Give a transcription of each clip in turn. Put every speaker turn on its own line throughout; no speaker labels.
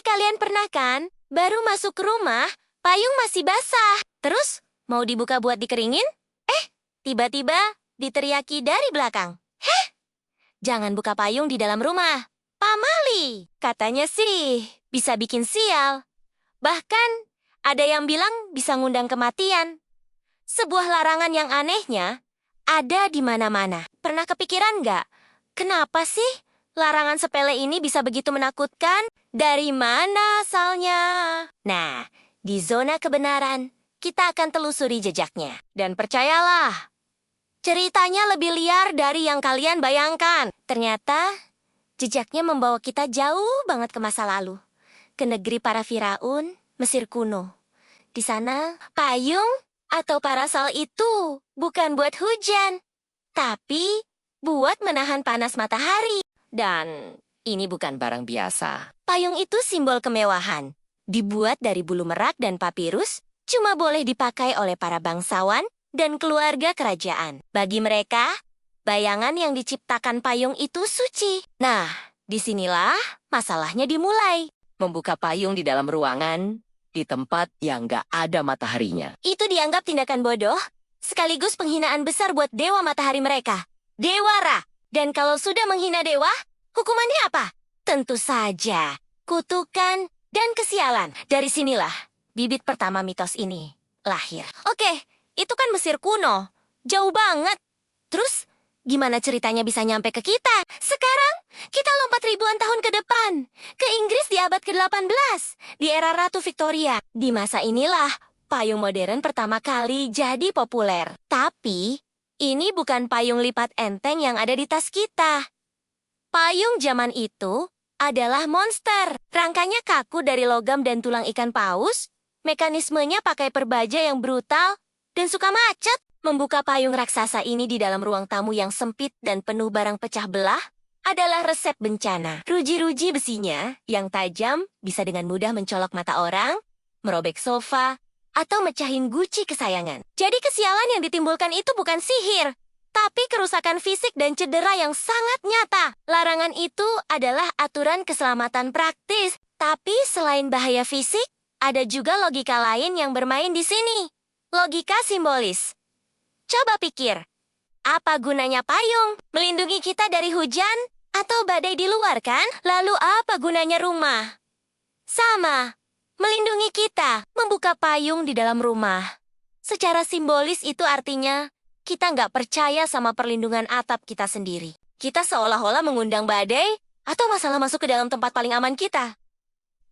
kalian pernah kan? Baru masuk rumah, payung masih basah. Terus, mau dibuka buat dikeringin? Tiba-tiba diteriaki dari belakang. Heh, jangan buka payung di dalam rumah. Pamali, katanya sih bisa bikin sial. Bahkan, ada yang bilang bisa ngundang kematian. Sebuah larangan yang anehnya ada di mana-mana. Pernah kepikiran nggak? Kenapa sih larangan sepele ini bisa begitu menakutkan? Dari mana asalnya? Nah, di zona kebenaran, kita akan telusuri jejaknya. Dan percayalah, ceritanya lebih liar dari yang kalian bayangkan. Ternyata, jejaknya membawa kita jauh banget ke masa lalu. Ke negeri para Firaun, Mesir kuno. Di sana, payung atau parasol itu bukan buat hujan, tapi buat menahan panas matahari. Dan ini bukan barang biasa. Payung itu simbol kemewahan. Dibuat dari bulu merak dan papirus, cuma boleh dipakai oleh para bangsawan dan keluarga kerajaan. Bagi mereka, bayangan yang diciptakan payung itu suci. Nah, disinilah masalahnya dimulai. Membuka payung di dalam ruangan, di tempat yang nggak ada mataharinya. Itu dianggap tindakan bodoh, sekaligus penghinaan besar buat dewa matahari mereka, Dewa Ra. Dan kalau sudah menghina dewa, hukumannya apa? Tentu saja, kutukan dan kesialan. Dari sinilah bibit pertama mitos ini lahir. Oke, itu kan Mesir kuno. Jauh banget. Terus, gimana ceritanya bisa nyampe ke kita? Sekarang, kita lompat ribuan tahun ke depan. Ke Inggris di abad ke-18. Di era Ratu Victoria. Di masa inilah, payung modern pertama kali jadi populer. Tapi, ini bukan payung lipat enteng yang ada di tas kita. Payung zaman itu adalah monster. Rangkanya kaku dari logam dan tulang ikan paus. Mekanismenya pakai perbaja yang brutal dan suka macet. Membuka payung raksasa ini di dalam ruang tamu yang sempit dan penuh barang pecah belah adalah resep bencana. Ruji-ruji besinya yang tajam bisa dengan mudah mencolok mata orang, merobek sofa, atau mecahin guci kesayangan. Jadi kesialan yang ditimbulkan itu bukan sihir, tapi kerusakan fisik dan cedera yang sangat nyata. Larangan itu adalah aturan keselamatan praktis. Tapi selain bahaya fisik, ada juga logika lain yang bermain di sini. Logika simbolis. Coba pikir, apa gunanya payung? Melindungi kita dari hujan atau badai di luar kan? Lalu apa gunanya rumah? Sama, melindungi kita, membuka payung di dalam rumah. Secara simbolis itu artinya, kita nggak percaya sama perlindungan atap kita sendiri. Kita seolah-olah mengundang badai atau masalah masuk ke dalam tempat paling aman kita.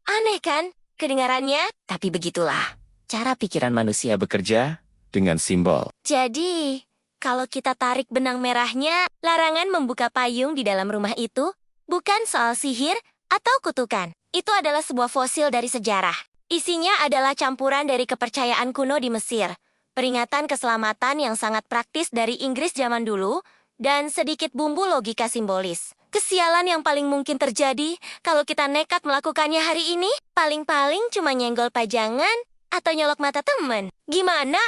Aneh kan kedengarannya? Tapi begitulah cara pikiran manusia bekerja dengan simbol. Jadi, kalau kita tarik benang merahnya, larangan membuka payung di dalam rumah itu bukan soal sihir atau kutukan. Itu adalah sebuah fosil dari sejarah. Isinya adalah campuran dari kepercayaan kuno di Mesir, peringatan keselamatan yang sangat praktis dari Inggris zaman dulu, dan sedikit bumbu logika simbolis. Kesialan yang paling mungkin terjadi kalau kita nekat melakukannya hari ini, paling-paling cuma nyenggol pajangan atau nyolok mata temen. Gimana?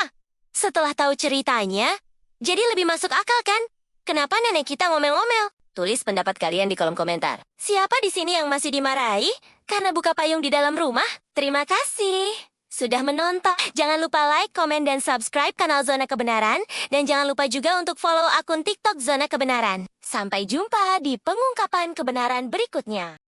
Setelah tahu ceritanya, jadi lebih masuk akal kan? Kenapa nenek kita ngomel-ngomel? Tulis pendapat kalian di kolom komentar. Siapa di sini yang masih dimarahi karena buka payung di dalam rumah? Terima kasih sudah menonton. Jangan lupa like, komen, dan subscribe kanal Zona Kebenaran. Dan jangan lupa juga untuk follow akun TikTok Zona Kebenaran. Sampai jumpa di pengungkapan kebenaran berikutnya.